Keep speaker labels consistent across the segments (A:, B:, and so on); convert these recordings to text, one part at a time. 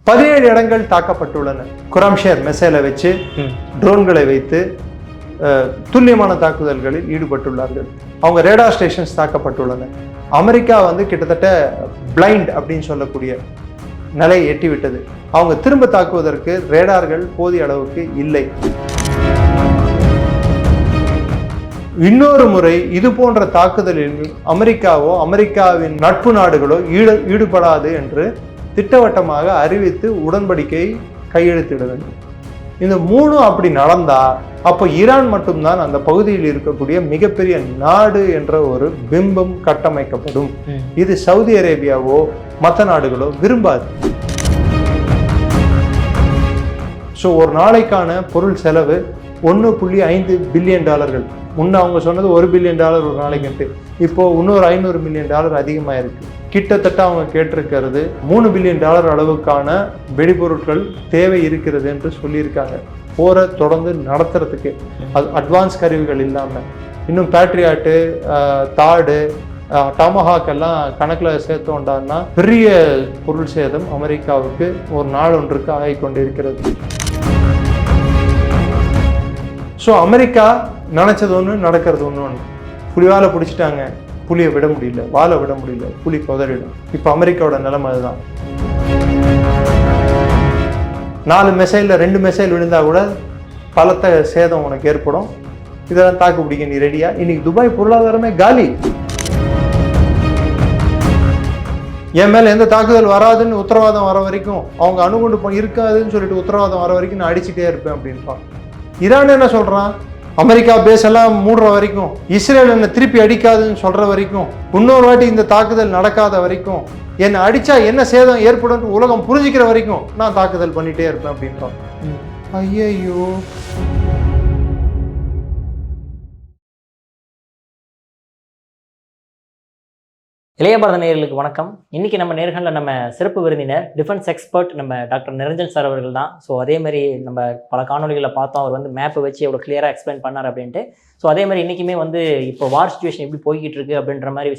A: 17 இடங்கள் தாக்கப்பட்டுள்ளன. குராம்ஷேர் மிசைலை வச்சு ட்ரோன்களை வைத்து துல்லியமான தாக்குதல்களில் ஈடுபட்டுள்ளார்கள். அவங்க ரேடார் ஸ்டேஷன்ஸ் தாக்கப்பட்டுள்ளன. அமெரிக்கா கிட்டத்தட்ட பிளைண்ட் அப்படின்னு சொல்லக்கூடிய நிலையை எட்டிவிட்டது. அவங்க திரும்ப தாக்குவதற்கு ரேடார்கள் போதிய அளவுக்கு இல்லை. இன்னொரு முறை இது போன்ற தாக்குதலில் அமெரிக்காவோ அமெரிக்காவின் நட்பு நாடுகளோ ஈடுபடாது என்று திட்டவட்டமாக அறிவித்து உடன்படிக்கை கையெழுத்திட வேண்டும். இந்த மூணும் அப்படி நடந்தா அப்போ ஈரான் மட்டும்தான் அந்த பகுதியில் இருக்கக்கூடிய மிகப்பெரிய நாடு என்ற ஒரு பிம்பம் கட்டமைக்கப்படும். இது சவுதி அரேபியாவோ மற்ற நாடுகளோ விரும்பாது. ஸோ ஒரு நாளைக்கான பொருள் செலவு 1.5 பில்லியன் டாலர்கள். முன்ன அவங்க சொன்னது $1 பில்லியன் ஒரு நாளைக்கு. இப்போ இன்னொரு $500 மில்லியன் அதிகமாக இருக்கு. கிட்டத்தட்ட அவங்க கேட்டிருக்கிறது $3 பில்லியன் அளவுக்கான வெடிபொருட்கள் தேவை இருக்கிறது என்று சொல்லியிருக்காங்க. போரை தொடர்ந்து நடத்துறதுக்கு அது அட்வான்ஸ் கருவிகள் இல்லாமல் இன்னும் பேட்ரியாட்டு, தாடு, டமஹாக் எல்லாம் கணக்கில் சேர்த்தோண்டான்னா பெரிய பொருள் சேதம் அமெரிக்காவுக்கு ஒரு நாள் ஒன்றுக்கு ஆகிக்கொண்டிருக்கிறது. ஸோ அமெரிக்கா நினைச்சது ஒன்று, நடக்கிறது ஒன்று. புலிவாலை பிடிச்சிட்டாங்க, புலியை விட முடியல, வாழை விட முடியல, புலி கொதறிடும். இப்போ அமெரிக்காவோட நிலைமை அதுதான். 4 மிசைலில் 2 மிசைல் விழுந்தா கூட பலத்த சேதம் உனக்கு ஏற்படும். இதெல்லாம் தாக்கு பிடிக்க நீ ரெடியா? இன்னைக்கு துபாய் பொருளாதாரமே காலி. என் மேல எந்த தாக்குதல் வராதுன்னு உத்தரவாதம் வர வரைக்கும், அவங்க அணுகுண்டு இருக்காதுன்னு சொல்லிட்டு உத்தரவாதம் வர வரைக்கும் நான் அடிச்சுட்டே இருப்பேன் அப்படின்றான். ஈரான் என்ன சொல்றான்? அமெரிக்கா பேஸ் எல்லாம் மூடுற வரைக்கும், இஸ்ரேல் என்ன திருப்பி அடிக்காதுன்னு சொல்ற வரைக்கும், இன்னொரு வாட்டி இந்த தாக்குதல் நடக்காத வரைக்கும், என்னை அடிச்சா என்ன சேதம் ஏற்படும் உலகம் புரிஞ்சுக்கிற வரைக்கும் நான் தாக்குதல் பண்ணிட்டே இருப்பேன் அப்படின்றான். ஐயோ,
B: இளைய பாரத நேயர்களுக்கு வணக்கம். இன்னைக்கு நம்ம நேர்களில் நம்ம சிறப்பு விருந்தினர் டிஃபென்ஸ் எக்ஸ்பர்ட் நம்ம டாக்டர் நிரஞ்சன் சார் அவர்கள் தான். ஸோ அதே மாதிரி நம்ம பல காணொலிகளில் பார்த்தோம், அவர் மேப்பை வச்சு எவ்வளோ கிளியராக எக்ஸ்பிளைன் பண்ணார் அப்படின்ட்டு. ஸோ அதே மாதிரி இன்றைக்குமே இப்போ வார் சிச்சுவேஷன் எப்படி போய்கிட்டு இருக்கு அப்படின்ற மாதிரி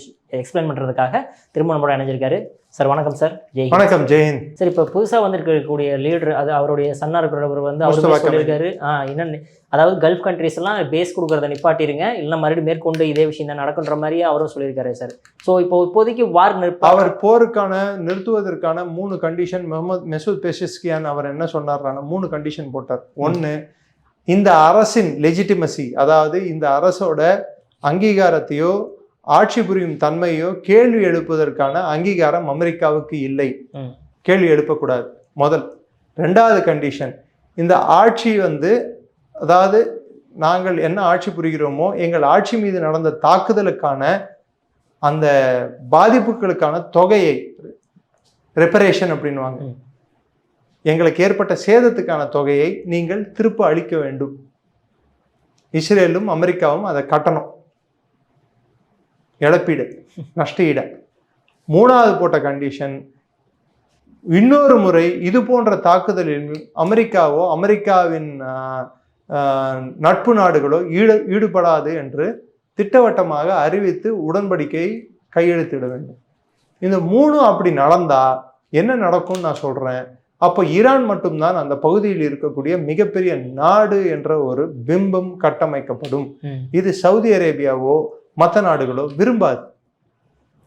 B: எக்ஸ்பிளைன் பண்ணுறதுக்காக திரும்ப நம்மளோட இணைஞ்சிருக்காரு. சார் வணக்கம் சார். ஜெய்
A: வணக்கம். ஜெயின்
B: சார். இப்போ புதுசாக வந்திருக்கக்கூடிய லீடர், அது அவருடைய சன்னா இருக்கிறவர் அவர் சொல்லியிருக்காரு, என்னென்ன அதாவது கல்ஃப் கண்ட்ரிஸ் எல்லாம் பேஸ் கொடுக்குறத நிப்பாட்டிருங்க, இல்லைன்னா மறுபடியும் மேற்கொண்டு இதே விஷயம் தான் நடக்குன்ற மாதிரியே அவரும் சொல்லியிருக்காரு சார். ஸோ இப்போதைக்கு வார்
A: அவர் போருக்கான நிறுத்துவதற்கான 3 கண்டிஷன் மெசூத் பெஷஸ்கியான் அவர் என்ன சொன்னார்னா 3 கண்டிஷன் போட்டார். 1, இந்த அரசின் லெஜிட்டிமசி, அதாவது இந்த அரசோட அங்கீகாரத்தையோ ஆட்சி புரியும் தன்மையோ கேள்வி எழுப்புவதற்கான அங்கீகாரம் அமெரிக்காவுக்கு இல்லை, கேள்வி எழுப்பக்கூடாது முதல். 2வது கண்டிஷன், இந்த ஆட்சி அதாவது நாங்கள் என்ன ஆட்சி புரிகிறோமோ எங்கள் ஆட்சி மீது நடந்த தாக்குதலுக்கான அந்த பாதிப்புகளுக்கான தொகையை, ரெப்பரேஷன் அப்படின்வாங்க, எங்களுக்கு ஏற்பட்ட சேதத்துக்கான தொகையை நீங்கள் திருப்ப அளிக்க வேண்டும். இஸ்ரேலும் அமெரிக்காவும் அதை கட்டணும், இழப்பீடு, நஷ்டஈடு. 3வது போட்ட கண்டிஷன், இன்னொரு முறை இது போன்ற தாக்குதலில் அமெரிக்காவோ அமெரிக்காவின் நட்பு நாடுகளோ ஈடுபடாது என்று திட்டவட்டமாக அறிவித்து உடன்படிக்கை கையெழுத்திட வேண்டும். இந்த 3 அப்படி நடந்தா என்ன நடக்கும்னு நான் சொல்றேன். அப்போ ஈரான் மட்டும்தான் அந்த பகுதியில் இருக்கக்கூடிய மிகப்பெரிய நாடு என்ற ஒரு பிம்பம் கட்டமைக்கப்படும். இது சவுதி அரேபியாவோ மற்ற நாடுகளோ விரும்பாது.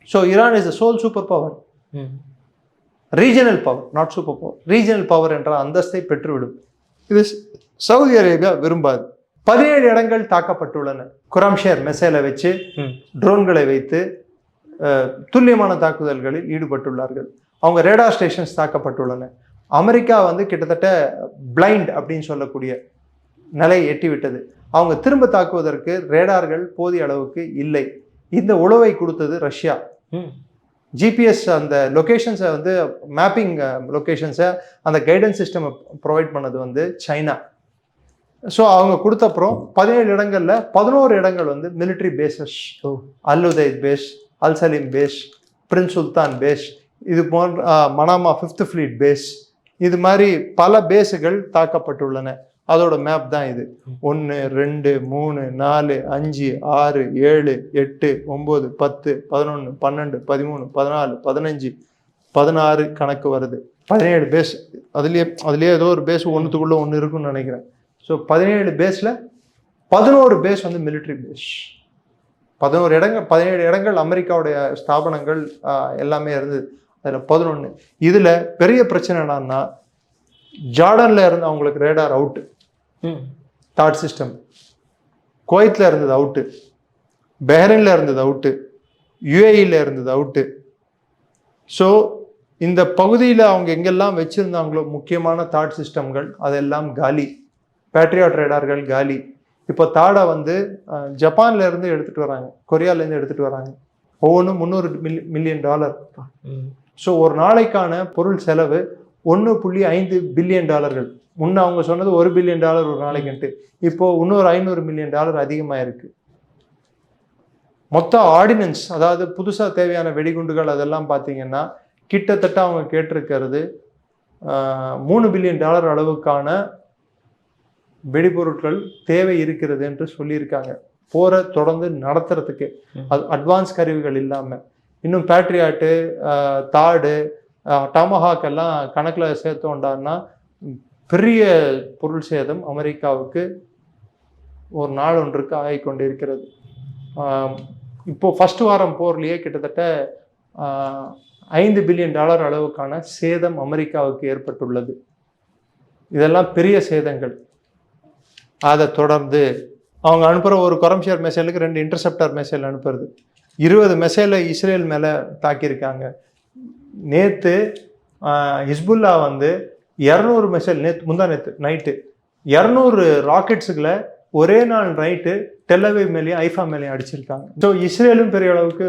A: So Iran is a sole super power, regional power, not super power, regional power என்ற அந்தஸ்தை பெற்றுவிடும். இது சவுதி அரேபியா விரும்பாது. 17 இடங்கள் தாக்கப்பட்டுள்ளன. குராம்ஷேர் மிசைலை வச்சு ட்ரோன்களை வைத்து துல்லியமான தாக்குதல்களில் ஈடுபட்டுள்ளார்கள். அவங்க ரேடார் ஸ்டேஷன்ஸ் தாக்கப்பட்டுள்ளன. அமெரிக்கா கிட்டத்தட்ட பிளைண்ட் அப்படின்னு சொல்லக்கூடிய நிலையை எட்டிவிட்டது. அவங்க திரும்ப தாக்குவதற்கு ரேடார்கள் போதிய அளவுக்கு இல்லை. இந்த உளவை கொடுத்தது ரஷ்யா. ஜிபிஎஸ் அந்த லொக்கேஷன்ஸை மேப்பிங் லொக்கேஷன்ஸை அந்த கைடன்ஸ் சிஸ்டம் ப்ரொவைட் பண்ணது சைனா. ஸோ அவங்க கொடுத்தப்புறம் 17 இடங்கள்ல 11 இடங்கள் military bases, Al Udeid base, Al Salem base, Prince Sultan base, இது போன்ற மனாமா 5th ஃப்ளீட் பேஸ், இது மாதிரி பல பேஸுகள் தாக்கப்பட்டுள்ளன. அதோட மேப் தான் இது. 1, 2, 3, 4, 5, 6, 7, 8, 9, 10, 11, 12, 13, 14, 15, 16 கணக்கு வருது. 17 பேஸ், அதுலேயே ஏதோ ஒரு பேஸ் ஒன்றுத்துக்குள்ளே ஒன்று இருக்குன்னு நினைக்கிறேன். ஸோ 17 பேஸில் 11 பேஸ் வந்து மிலிட்ரி பேஸ். 17 இடங்கள் அமெரிக்காவுடைய ஸ்தாபனங்கள் எல்லாமே இருந்தது. அதில் 11. இதில் பெரிய பிரச்சனை என்னன்னா, ஜார்டனில் இருந்து அவங்களுக்கு ரேடார் அவுட்டு, தாட் சிஸ்டம். குவைத்தில் இருந்தது அவுட்டு, பஹ்ரைனில் இருந்தது அவுட்டு, யுஏஇயில் இருந்தது அவுட்டு. ஸோ இந்த பகுதியில் அவங்க எங்கெல்லாம் வச்சுருந்தாங்களோ முக்கியமான தாட் சிஸ்டம்கள் அதெல்லாம் காலி. பேட்ரியாட் ரேடார்கள் காலி. இப்போ தாடை வந்து ஜப்பான்ல இருந்து எடுத்துகிட்டு வராங்க, கொரியாவிலேருந்து எடுத்துகிட்டு வராங்க. ஒவ்வொன்றும் $300 மில்லியன். ஸோ ஒரு நாளைக்கான பொருள் செலவு $1.5 பில்லியன். முன்ன அவங்க சொன்னது $1 பில்லியன் ஒரு நாளைக்குன்ட்டு. இப்போ இன்னொரு $500 மில்லியன் அதிகமாக இருக்கு. மொத்த ஆர்டினன்ஸ், அதாவது புதுசாக தேவையான வெடிகுண்டுகள் அதெல்லாம் பார்த்தீங்கன்னா கிட்டத்தட்ட அவங்க கேட்டிருக்கிறது $3 பில்லியன் அளவுக்கான வெடிபொருட்கள் தேவை இருக்கிறது என்று சொல்லியிருக்காங்க. போரை தொடர்ந்து நடத்துறதுக்கு அது அட்வான்ஸ் கருவிகள் இல்லாமல். இன்னும் பேட்ரியாட்டு, தாடு, டாமஹாக் எல்லாம் கணக்கில் சேர்த்தோண்டான்னா பெரிய பொருள் சேதம் அமெரிக்காவுக்கு ஒரு நாள் ஒன்றுக்கு ஆகிக்கொண்டிருக்கிறது. இப்போ ஃபர்ஸ்ட் வாரம் போர்லேயே கிட்டத்தட்ட $5 பில்லியன் அளவுக்கான சேதம் அமெரிக்காவுக்கு ஏற்பட்டுள்ளது. இதெல்லாம் பெரிய சேதங்கள். அதை தொடர்ந்து அவங்க அனுப்புகிற ஒரு கொரம்ஷியர் மெசைலுக்கு 2 இன்டர்செப்டர் மெசைல் அனுப்புறது. 20 மெசைலை இஸ்ரேல் மேலே தாக்கியிருக்காங்க. நேற்று ஹிஸ்புல்லா வந்து 200 மெசைல், முந்தா நேற்று நைட்டு 200 ராக்கெட்ஸுகளை ஒரே நாள் நைட்டு டெல்லவிவ் மேலேயும் ஐஃபா மேலேயும் அடிச்சிருக்காங்க. ஸோ இஸ்ரேலும் பெரிய அளவுக்கு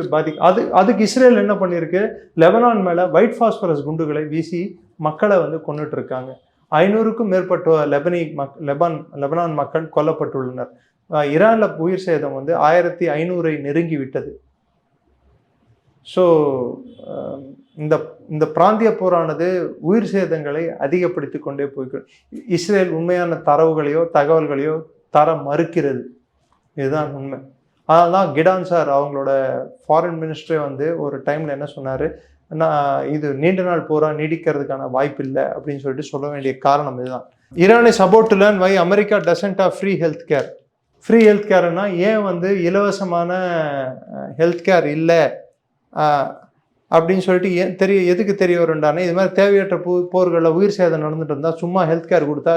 A: அதுக்கு இஸ்ரேல் என்ன பண்ணியிருக்கு, லெபனான் மேலே ஒயிட் ஃபாஸ்பரஸ் குண்டுகளை வீசி மக்களை வந்து கொண்டுட்டு இருக்காங்க. 500க்கும் மேற்பட்ட லெபனான் மக்கள் கொல்லப்பட்டுள்ளனர். ஈரானில் உயிர் சேதம் வந்து 1500 நெருங்கி விட்டது. ஸோ இந்த பிராந்திய போரானது உயிர் சேதங்களை அதிகப்படுத்தி கொண்டே போய்க்கு. இஸ்ரேல் உண்மையான தரவுகளையோ தகவல்களையோ தர மறுக்கிறது. இதுதான் உண்மை. அதனால தான் கிடான் சார் அவங்களோட ஃபாரின் மினிஸ்டரே வந்து ஒரு டைமில் என்ன சொன்னார், இது நீண்ட நாள் போரா நீடிக்கிறதுக்கான வாய்ப்பு இல்லை அப்படின்னு சொல்லிட்டு சொல்ல வேண்டிய காரணம் இதுதான். Iran is about to learn why America doesn't have free health care. Free health கேர்னா ஏன் வந்து இலவசமான ஹெல்த் கேர் இல்லை அப்படின்னு சொல்லிட்டு எதுக்கு தெரிய வரும்டானே, இது மாதிரி தேவையற்ற போர்களில் உயிர் சேதம் நடந்துட்டு இருந்தால் சும்மா ஹெல்த் கேர் கொடுத்தா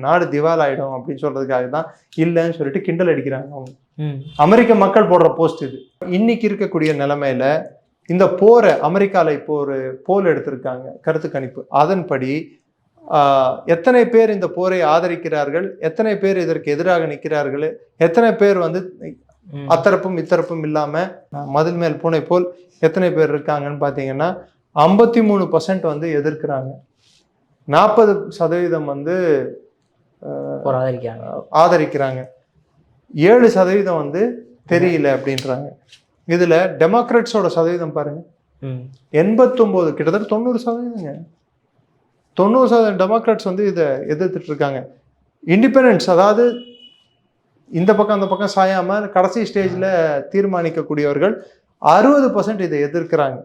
A: நாடு திவால் ஆகிடும் அப்படின்னு சொல்கிறதுக்காக தான் இல்லைன்னு சொல்லிட்டு கிண்டல் அடிக்கிறாங்க அவங்க. அமெரிக்க மக்கள் போடுற போஸ்ட் இது. இன்னைக்கு இருக்கக்கூடிய நிலைமையில இந்த போரை அமெரிக்காவில் இப்போ ஒரு போல் எடுத்திருக்காங்க, கருத்து கணிப்பு. அதன்படி எத்தனை பேர் இந்த போரை ஆதரிக்கிறார்கள், எத்தனை பேர் இதற்கு எதிராக நிற்கிறார்கள், எத்தனை பேர் வந்து அத்தரப்பும் இத்தரப்பும் இல்லாம மதில் மேல் பூனை போல் எத்தனை பேர் இருக்காங்கன்னு பார்த்தீங்கன்னா 53% வந்து எதிர்க்கிறாங்க, 40% வந்து ஆதரிக்கிறாங்க, 7% வந்து தெரியல அப்படின்றாங்க. இதுல டெமோக்ராட்ஸோட சதவீதம் பாருங்க, 89, கிட்டத்தட்ட 90%. 90% டெமோக்ராட்ஸ் வந்து இதை எதிர்த்துட்டு இருக்காங்க. இண்டிபெண்டன்ஸ், அதாவது இந்த பக்கம் அந்த பக்கம் சாயாம கடைசி ஸ்டேஜ்ல தீர்மானிக்கக்கூடியவர்கள் 60% இதை எதிர்க்கிறாங்க.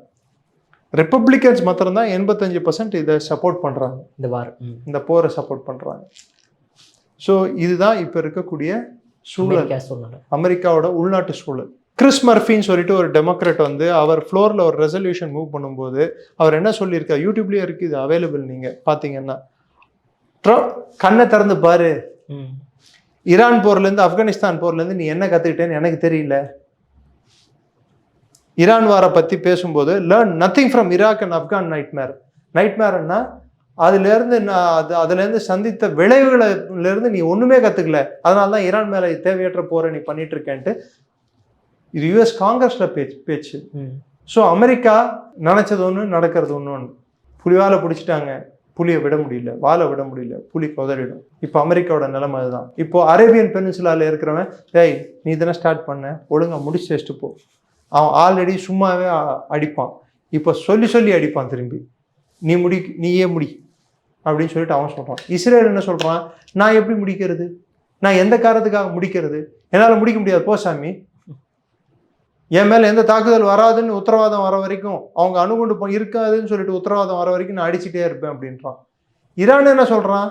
A: ரிப்பப்ளிகன்ஸ் மாத்திரம்தான் 85% இதை சப்போர்ட் பண்றாங்க, இந்த போரை சப்போர்ட் பண்றாங்க. ஸோ இதுதான் இப்ப இருக்கக்கூடிய சூழல், அமெரிக்காவோட உள்நாட்டு சூழல். கிறிஸ் மர்ஃபின்னு சொல்லிட்டு ஒரு டெமோக்ராட் வந்து அவர் ஃப்ளோர்ல ஒரு ரெசல்யூஷன் மூவ் பண்ணும்போது அவர் என்ன சொல்லியிருக்கார், யூடியூப்லயே இருக்கு, இது அவைலபிள், நீங்க பாத்தீங்கன்னா கண்ணை திறந்து பாரு, ஈரான் போர்லேருந்து ஆப்கானிஸ்தான் போர்லேருந்து நீ என்ன கற்றுக்கிட்டேன்னு எனக்கு தெரியல. ஈரான் வாரை பற்றி பேசும்போது learn nothing from Iraq and Afghan nightmare. நைட்மேர்னா அதுலேருந்து சந்தித்த விளைவுகளிலிருந்து நீ ஒன்றுமே கற்றுக்கல, அதனால தான் ஈரான் மேலே தேவையற்ற போரை நீ பண்ணிட்டு இருக்கேன்ட்டு இது யுஎஸ் காங்கிரஸில் பேச்சு. ஸோ அமெரிக்கா நினச்சது ஒன்று, நடக்கிறது ஒன்று. புலிவாலை பிடிச்சிட்டாங்க, புலியை விட முடியல, வாழை விட முடியல, புலி கொதறிடும். இப்போ அமெரிக்காவோட நிலைமை அதுதான். இப்போ அரேபியன் பெனின்சுலாவில் இருக்கிறவன், டேய் நீ தானே ஸ்டார்ட் பண்ண, ஒழுங்கா முடிச்சு வச்சுட்டு போ. அவன் ஆல்ரெடி சும்மாவே அடிப்பான், இப்போ சொல்லி சொல்லி அடிப்பான் திரும்பி, நீயே முடி அப்படின்னு சொல்லிட்டு அவன் சொல்கிறான். இஸ்ரேல் என்ன சொல்கிறான், நான் எப்படி முடிக்கிறது, நான் எந்த காரணத்துக்காக முடிக்கிறது, என்னால் முடிக்க முடியாது, போ சாமி. என் மேலே எந்த தாக்குதல் வராதுன்னு உத்தரவாதம் வர வரைக்கும், அவங்க அணுகுண்டு இருக்காதுன்னு சொல்லிட்டு உத்தரவாதம் வர வரைக்கும் நான் அடிச்சுட்டே இருப்பேன் அப்படின்றான். ஈரான் என்ன சொல்கிறான்,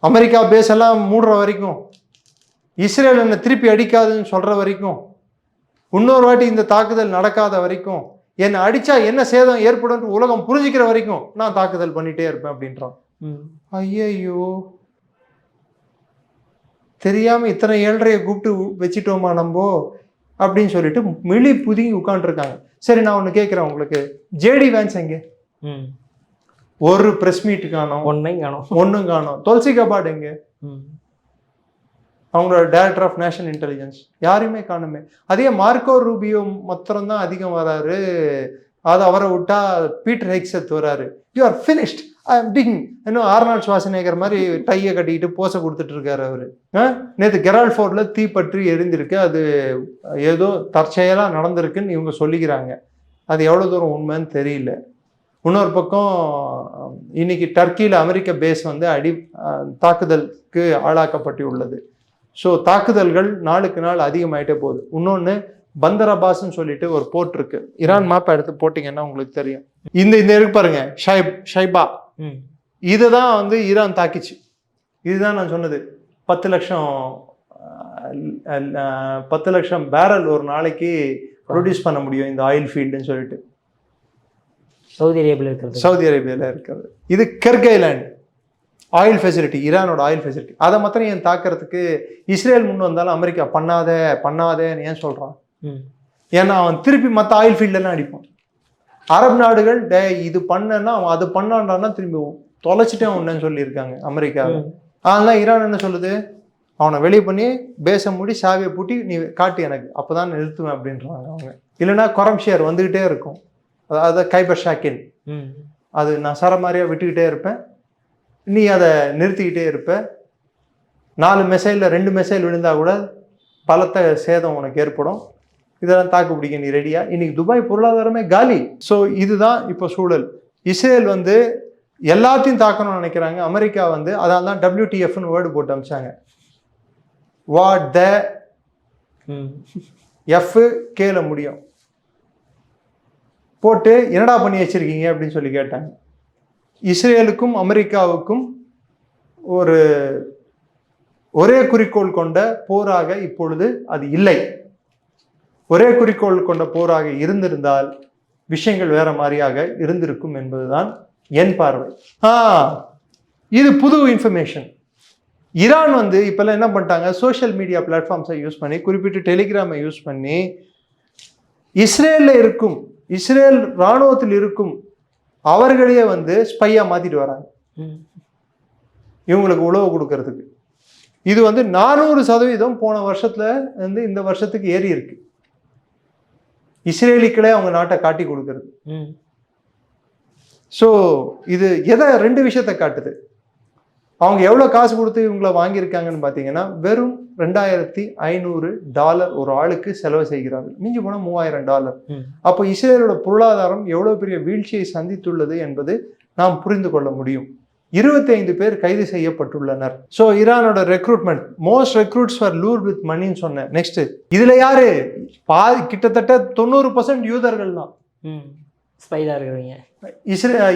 A: அமெரிக்கா பேஸ் எல்லாம் மூடுற வரைக்கும், இஸ்ரேல் என்னை திருப்பி அடிக்காதுன்னு சொல்கிற வரைக்கும், இன்னொரு வாட்டி இந்த தாக்குதல் நடக்காத வரைக்கும், என்னை அடித்தா என்ன சேதம் ஏற்படும் உலகம் புரிஞ்சுக்கிற வரைக்கும் நான் தாக்குதல் பண்ணிகிட்டே இருப்பேன் அப்படின்றான். ஐயையோ, தெரியாமல் இத்தனை ஏழ்றையை கூப்பிட்டு வச்சுட்டோமா நம்ம அப்படின்னு சொல்லிட்டு மிளி புதுங்கி உட்காந்துருக்காங்க. சரி, நான் ஒன்று கேட்குறேன் உங்களுக்கு, ஜேடி வேன்ஸ் எங்கே? ஒரு ப்ரெஸ் மீட் காணோம், ஒன்றும் காணோம். துளசி கபாட் எங்கே? அவங்களோட டைரக்டர் ஆஃப் நேஷனல் இன்டெலிஜென்ஸ் யாரையுமே காணுமே. அதே மார்க்கோ ரூபியோ மாத்திரம்தான் அதிகம் வராரு. அது அவரை விட்டா பீட்டர் ஹெக்ஸத் வராரு. You are finished, I am ding. இன்னும் ஆர்னால்ட் ஷ்வார்ஸெனெகர் மாதிரி டையை கட்டிக்கிட்டு போஸை கொடுத்துட்டு இருக்காரு அவரு. நேற்று கெரால்ட் ஃபோர்டில் தீப்பற்றி எரிந்திருக்கு, அது ஏதோ தற்செயலாக நடந்திருக்குன்னு இவங்க சொல்லிக்கிறாங்க. அது எவ்வளோ தூரம் உண்மைன்னு தெரியல. இன்னொரு பக்கம் இன்னைக்கு டர்க்கியில் அமெரிக்க பேஸ் வந்து தாக்குதலுக்கு ஆளாக்கப்பட்டு உள்ளது. ஸோ தாக்குதல்கள் நாளுக்கு நாள் அதிகமாயிட்டே போகுது. இன்னொன்று பந்தர் அப்பாஸ்ன்னு சொல்லிட்டு ஒரு போர்ட் இருக்கு. ஈரான் மேப்பை எடுத்து போட்டிங்கன்னா உங்களுக்கு தெரியும். இந்த இருக்கு பாருங்க, ஷைபா, இதுதான் வந்து ஈரான் தாக்கிச்சு. இதுதான் நான் சொன்னது, 10 லட்சம் பேரல் ஒரு நாளைக்கு ப்ரொடியூஸ் பண்ண முடியும் இந்த ஆயில் ஃபீல்டுன்னு சொல்லிட்டு சவுதி அரேபியாவில் இருக்கிறது. இது கெர்க் ஐலாண்ட் ஆயில் ஃபெசிலிட்டி, ஈரானோட ஆயில் ஃபெசிலிட்டி. அதை மாத்திரம் ஏன் தாக்கிறதுக்கு இஸ்ரேல் முன் வந்தாலும் அமெரிக்கா பண்ணாதேன்னு ஏன் சொல்கிறான்? ஏன்னா அவன் திருப்பி மற்ற ஆயில் ஃபீல்டெல்லாம் அடிப்பான். அரபு நாடுகள் இது பண்ணனா அவன் அது பண்ணான்டான்னா திரும்பி தொலைச்சிட்டே ஒன்றுன்னு சொல்லியிருக்காங்க அமெரிக்காவில். அதெல்லாம் ஈரான் என்ன சொல்லுது, அவனை வெளியே பண்ணி பேச மூடி சாவியை பூட்டி நீ காட்டு எனக்கு, அப்போ தான் நிறுத்துவேன் அப்படின்றாங்க அவங்க. இல்லைன்னா கொரம்ஷியர் வந்துக்கிட்டே இருக்கும். அதாவது கைபர் ஷாக்கின், அது நான் சரமாரியாக விட்டுக்கிட்டே இருப்பேன், நீ அதை நிறுத்திக்கிட்டே இருப்ப. 4 மிசைலில் 2 மிசைல் விழுந்தால் கூட பலத்த சேதம் உனக்கு ஏற்படும். இதெல்லாம் தாக்கு பிடிக்க நீ ரெடியா? இன்னைக்கு துபாய் பொருளாதாரமே காலி. ஸோ இதுதான் இப்போ சூழல். இஸ்ரேல் வந்து எல்லாத்தையும் தாக்கணும்னு நினைக்கிறாங்க. அமெரிக்கா வந்து அதனால தான் WTFன்னு வேர்டு போட்டு அமிச்சாங்க. வாட் த எஃப் கேல முடியும் போட்டு என்னடா பண்ணி வச்சிருக்கீங்க அப்படின்னு சொல்லி கேட்டாங்க. இஸ்ரேலுக்கும் அமெரிக்காவுக்கும் ஒரே குறிக்கோள் கொண்ட போராக இப்பொழுது அது இல்லை. ஒரே குறிக்கோள் கொண்ட போராக இருந்திருந்தால் விஷயங்கள் வேற மாதிரியாக இருந்திருக்கும் என்பதுதான் என் பார்வை. இது புது இன்ஃபர்மேஷன். ஈரான் வந்து இப்பெல்லாம் என்ன பண்ணிட்டாங்க, சோஷியல் மீடியா பிளாட்ஃபார்ம்ஸை யூஸ் பண்ணி, குறிப்பிட்டு டெலிகிராமை யூஸ் பண்ணி, இஸ்ரேல் இராணுவத்தில் இருக்கும் அவர்களையே வந்து ஸ்பையா மாத்திட்டு வராங்க இவங்களுக்கு உழவு கொடுக்கறதுக்கு. இது வந்து 400% போன வருஷத்துல வந்து இந்த வருஷத்துக்கு ஏறி இருக்கு. இஸ்ரேலிக்களே அவங்க நாட்டை காட்டி கொடுக்கறது. ஸோ இது எதை 2 விஷயத்தை காட்டுது. அவங்க எவ்வளோ காசு கொடுத்து இவங்கள வாங்கியிருக்காங்கன்னு பார்த்தீங்கன்னா, வெறும் $2,500 ஒரு ஆளுக்கு செலவு செய்கிறார்கள். மிஞ்சி போனால் $3,000. அப்போ இஸ்ரேலோட பொருளாதாரம் எவ்வளோ பெரிய வீழ்ச்சியை சந்தித்துள்ளது என்பது நாம் புரிந்து கொள்ள முடியும். 25 பேர் கைது செய்யப்பட்டுள்ளனர். ஸோ ஈரானோட recruitment, most recruits for lured with மணின்னு சொன்னேன். நெக்ஸ்ட் இதுல யாரு? கிட்டத்தட்ட 90% யூதர்கள் தான்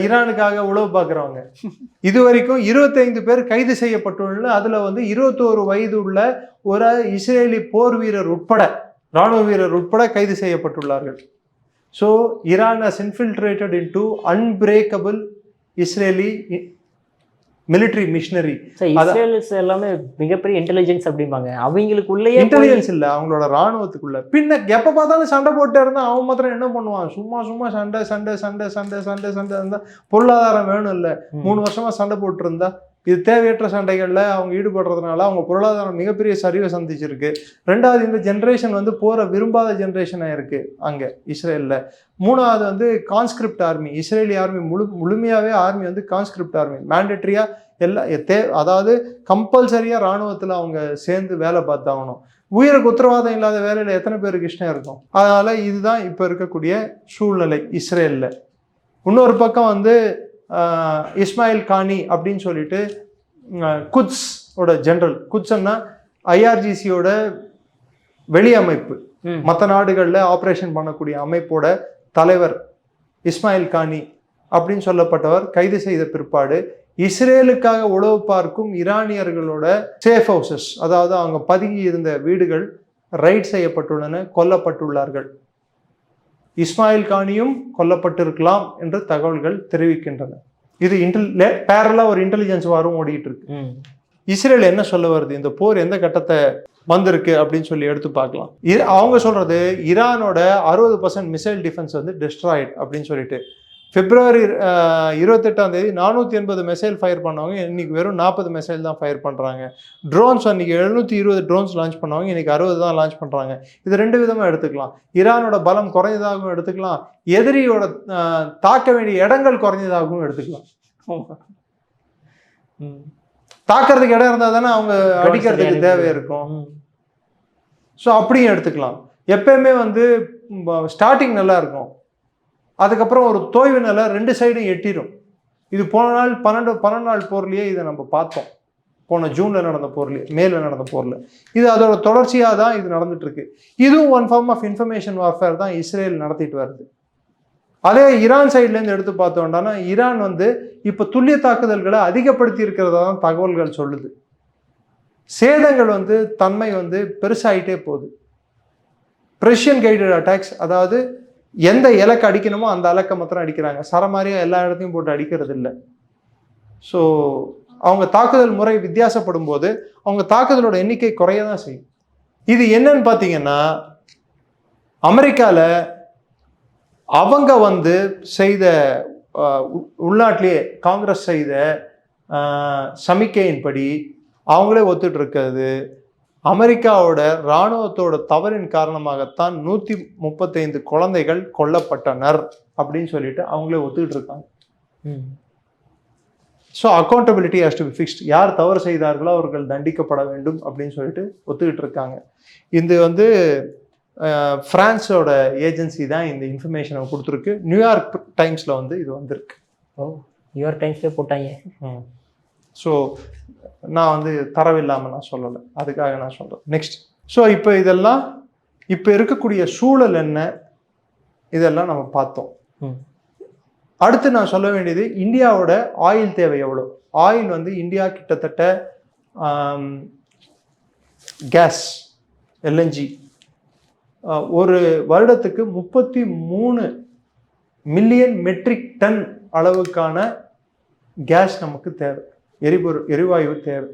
A: ஈரானுக்காக உளவு பார்க்குறவங்க. இது வரைக்கும் 25 பேர் கைது செய்யப்பட்டுள்ள. அதுல வந்து 21 வயது உள்ள ஒரு இஸ்ரேலி போர் வீரர் உட்பட, இராணுவ வீரர் உட்பட கைது செய்யப்பட்டுள்ளார்கள். So Iran has infiltrated into unbreakable Israeli military machinery.
B: எல்லாமே மிகப்பெரிய இன்டெலிஜென்ஸ் அப்படிம்பாங்க. அவங்களுக்குள்ளேயே
A: இன்டெலிஜென்ஸ் இல்லை, அவங்களோட ராணுவத்துக்குள்ள. பின்ன எப்போ பார்த்தாலும் சண்டை போட்டே இருந்தா அவன் மாத்திரம் என்ன பண்ணுவான்? சும்மா சண்டை. பொருளாதாரம் வேணும் இல்லை, 3 வருஷமா சண்டை போட்டு இருந்தா இது தேவையற்ற சண்டைகளில் அவங்க ஈடுபடுறதுனால அவங்க பொருளாதாரம் மிகப்பெரிய சரிவை சந்திச்சிருக்கு. 2வது, இந்த ஜென்ரேஷன் வந்து போற விரும்பாத ஜென்ரேஷனாக இருக்கு அங்கே இஸ்ரேலில். 3வது வந்து கான்ஸ்கிரிப்ட் ஆர்மி. இஸ்ரேலி ஆர்மி முழுமையாகவே ஆர்மி வந்து கான்ஸ்கிரிப்ட் ஆர்மி, மேண்டட்ரியாக அதாவது கம்பல்சரியாக இராணுவத்தில் அவங்க சேர்ந்து வேலை பார்த்தாகணும். உயிருக்கு உத்தரவாதம் இல்லாத வேலையில் எத்தனை பேருக்கு இஷ்டம் இருக்கும்? அதனால இதுதான் இப்போ இருக்கக்கூடிய சூழ்நிலை இஸ்ரேலில். இன்னொரு பக்கம் வந்து இஸ்மாயில் கானி அப்படின்னு சொல்லிட்டு குட்ஸோட ஜெனரல், குட்ஸ்ன்னா IRGCயோட வெளியமைப்பு, மற்ற நாடுகளில் ஆப்ரேஷன் பண்ணக்கூடிய அமைப்போட தலைவர் இஸ்மாயில் கானி அப்படின்னு சொல்லப்பட்டவர் கைது செய்த பிற்பாடு இஸ்ரேலுக்காக உளவு பார்க்கும் ஈரானியர்களோட சேஃப் ஹவுசஸ், அதாவது அவங்க பதுங்கி இருந்த வீடுகள் ரைட் செய்யப்பட்டுள்ளன, கொல்லப்பட்டுள்ளார்கள். இஸ்மாயில் கானியும் கொல்லப்பட்டிருக்கலாம் என்று தகவல்கள் தெரிவிக்கின்றன. இது பேரலா ஒரு இன்டெலிஜென்ஸ் வாரும் ஓடிட்டு இருக்கு. இஸ்ரேல் என்ன சொல்ல வருது, இந்த போர் எந்த கட்டத்தை வந்திருக்கு அப்படின்னு சொல்லி எடுத்து பார்க்கலாம். அவங்க சொல்றது ஈரானோட 60% மிசைல் டிஃபென்ஸ் வந்து டெஸ்ட்ராய்ட் அப்படின்னு சொல்லிட்டு. பிப்ரவரி 28 480 மிசைல் ஃபயர் பண்ணவங்க இன்னைக்கு வெறும் 40 மிசைல் தான் ஃபயர் பண்ணுறாங்க. ட்ரோன்ஸ் அன்னைக்கு 720 ட்ரோன்ஸ் லான்ச் பண்ணவங்க இன்னைக்கு 60 தான் லான்ச் பண்ணுறாங்க. இது ரெண்டு விதமாக எடுத்துக்கலாம். ஈரானோட பலம் குறைஞ்சதாகவும் எடுத்துக்கலாம், எதிரியோட தாக்க வேண்டிய இடங்கள் குறைஞ்சதாகவும் எடுத்துக்கலாம். தாக்கிறதுக்கு இடம் இருந்தால் தானே அவங்க அடிக்கிறதுக்கு தேவை இருக்கும். ஸோ அப்படியும் எடுத்துக்கலாம். எப்பயுமே வந்து ஸ்டார்டிங் நல்லா இருக்கும், அதுக்கப்புறம் ஒரு தோய்வு நிலை 2 சைடும் எட்டிடும். இது போன நாள் 12 நாள் போர்லேயே இதை நம்ம பார்த்தோம். போன ஜூனில் நடந்த போர்லேயே, மேல நடந்த போரில் இது அதோட தொடர்ச்சியாக தான் இது நடந்துட்டு இருக்கு. இதுவும் one form of information warfare தான் இஸ்ரேல் நடத்திட்டு வருது. அதே ஈரான் சைட்லேருந்து எடுத்து பார்த்தோம்னா ஈரான் வந்து இப்போ துல்லிய தாக்குதல்களை அதிகப்படுத்தி இருக்கிறதா தான் தகவல்கள் சொல்லுது. சேதங்கள் வந்து தன்மை வந்து பெருசாகிட்டே போகுது. ப்ரெசிஷன் கைடட் அட்டாக்ஸ், அதாவது எந்த இலக்கை அடிக்கணுமோ அந்த இலக்கை மாத்திரம் அடிக்கிறாங்க, சரமாரியாக எல்லா இடத்தையும் போட்டு அடிக்கிறது இல்லை. ஸோ அவங்க தாக்குதல் முறை வித்தியாசப்படும் போது அவங்க தாக்குதலோட எண்ணிக்கை குறைய தான் செய்யும். இது என்னன்னு பார்த்தீங்கன்னா, அமெரிக்காவில் அவங்க வந்து செய்த உள்நாட்டிலேயே காங்கிரஸ் செய்த சமிக்கையின்படி அவங்களே ஒத்துட்டு இருக்கிறது, அமெரிக்காவோட இராணுவத்தோட தவறின் காரணமாகத்தான் 135 குழந்தைகள் கொல்லப்பட்டனர் அப்படின்னு சொல்லிட்டு அவங்களே ஒத்துக்கிட்டு இருக்காங்க. So accountability has to be fixed. யார் தவறு செய்தார்களோ அவர்கள் தண்டிக்கப்பட வேண்டும் அப்படின்னு சொல்லிட்டு ஒத்துக்கிட்டு இருக்காங்க. இது வந்து பிரான்ஸோட ஏஜென்சி தான் இந்த இன்ஃபர்மேஷனை கொடுத்துருக்கு. நியூயார்க் டைம்ஸில் வந்து இது வந்திருக்கு.
B: நியூயார்க் டைம்ஸ்லேயே போட்டாங்க.
A: ஸோ நான் வந்து தரவில்லாமல் நான் சொல்லலை, அதுக்காக நான் சொல்கிறேன். நெக்ஸ்ட், ஸோ இப்போ இதெல்லாம் இப்போ இருக்கக்கூடிய சூழல் என்ன, இதெல்லாம் நம்ம பார்த்தோம். அடுத்து நான் சொல்ல வேண்டியது இந்தியாவோட ஆயில் தேவை எவ்வளோ. ஆயில் வந்து இந்தியா கிட்டத்தட்ட கேஸ் எல்என்ஜி ஒரு வருடத்துக்கு 33 மில்லியன் மெட்ரிக் டன் அளவுக்கான கேஸ் நமக்கு தேவை, எரிவாயு தேவை.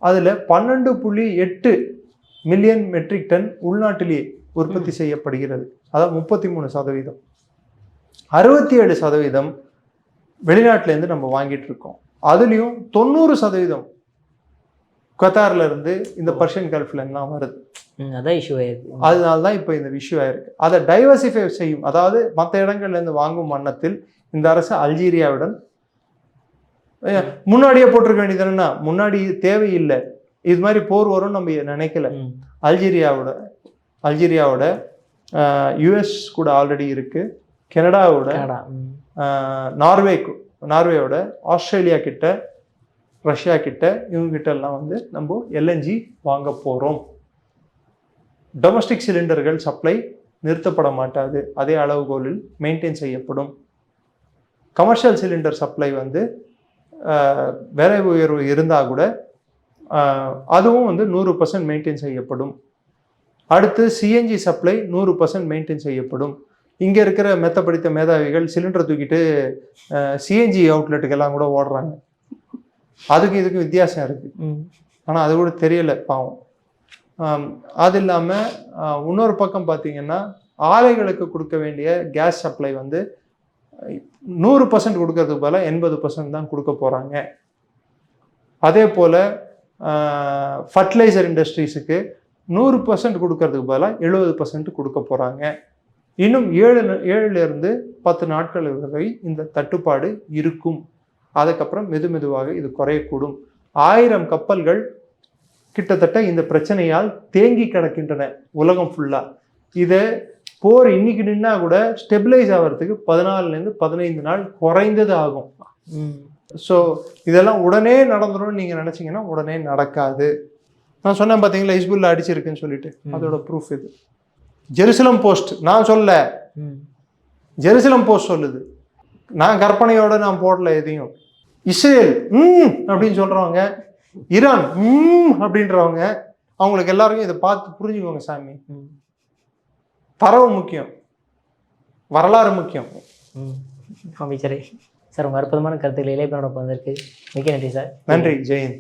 A: அதில் 12.8 மில்லியன் மெட்ரிக் டன் உள்நாட்டிலேயே உற்பத்தி செய்யப்படுகிறது, அதாவது 33%. 67% வெளிநாட்டிலேருந்து நம்ம வாங்கிட்டு இருக்கோம். அதுலேயும் 90% கத்தார்ல இருந்து இந்த பர்ஷியன் கல்ஃப்ல எல்லாம் வருது.
B: அதான் இஷ்யூ ஆயிருக்கு.
A: அதனால தான் இப்போ இந்த இஷ்யூ ஆயிருக்கு. அதை டைவர்சிஃபை செய்யும், அதாவது மற்ற இடங்கள்ல இருந்து வாங்கும் வண்ணத்தில் இந்த அரசு அல்ஜீரியாவுடன் முன்னாடியே போட்டிருக்க வேண்டியது என்னன்னா, முன்னாடி தேவையில்லை, இது மாதிரி போர் வரும்னு நம்ம நினைக்கல. அல்ஜீரியாவோட யுஎஸ் கூட ஆல்ரெடி இருக்கு, கனடாவோட, நார்வேயோட, ஆஸ்திரேலியா கிட்ட, ரஷ்யா கிட்ட, இவங்க கிட்ட எல்லாம் வந்து நம்ம எல்என்ஜி வாங்க போறோம். டொமஸ்டிக் சிலிண்டர்கள் சப்ளை நிறுத்தப்பட மாட்டாது, அதே அளவுகோலில் மெயின்டைன் செய்யப்படும். கமர்ஷியல் சிலிண்டர் சப்ளை வந்து விலை உயர்வு இருந்தால் கூட அதுவும் வந்து 100% மெயின்டைன் செய்யப்படும். அடுத்து சிஎன்ஜி சப்ளை 100% மெயின்டைன் செய்யப்படும். இங்கே இருக்கிற மெத்த படித்த மேதாவிகள் சிலிண்டரை தூக்கிட்டு சிஎன்ஜி அவுட்லெட்டுக்கெல்லாம் கூட ஓடுறாங்க. அதுக்கு இதுக்கு வித்தியாசம் இருக்குது, ஆனால் அது கூட தெரியலை பாவம். அது இல்லாமல் இன்னொரு பக்கம் பார்த்தீங்கன்னா, ஆலைகளுக்கு கொடுக்க வேண்டிய கேஸ் சப்ளை வந்து 100% கொடுக்கறதுக்கு பதிலாக 80% தான் கொடுக்க போகிறாங்க. அதே போல் ஃபர்டிலைசர் இண்டஸ்ட்ரீஸுக்கு 100% கொடுக்கறதுக்கு பதிலாக 70% கொடுக்க போகிறாங்க. இன்னும் 7 10 நாட்கள் வரை இந்த தட்டுப்பாடு இருக்கும். அதுக்கப்புறம் மெதுவாக இது குறையக்கூடும். 1000 கப்பல்கள் கிட்டத்தட்ட இந்த பிரச்சனையால் தேங்கி கிடக்கின்றன உலகம் ஃபுல்லா. இதை போர் இன்னைக்கு நின்னா கூட ஸ்டெபிலைஸ் ஆகிறதுக்கு 14 15 நாள் குறைந்தது ஆகும். ஸோ இதெல்லாம் உடனே நடந்துடும் நீங்க நினைச்சீங்கன்னா உடனே நடக்காது. நான் சொன்னேன் பார்த்தீங்களா, ஹிஸ்புல்லா அடிச்சிருக்குன்னு சொல்லிட்டு, அதோட ப்ரூஃப் இது. ஜெருசலம் போஸ்ட் நான் சொல்ல, ஜெருசலம் போஸ்ட் சொல்லுது. நான் கற்பனையோட நான் போடல எதையும். இஸ்ரேல் அப்படின்னு சொல்றவங்க, ஈரான் அப்படின்றவங்க, அவங்களுக்கு எல்லாருக்கும் இதை பார்த்து புரிஞ்சுக்கோங்க சாமி. தரவு முக்கியம், வரலாறு முக்கியம்.
B: அமைச்சரே சார், உங்கள் அற்புதமான கருத்துக்கள் இளையப்பனோட வந்திருக்கு. மிக்க நன்றி சார்.
A: நன்றி. ஜெயந்த்.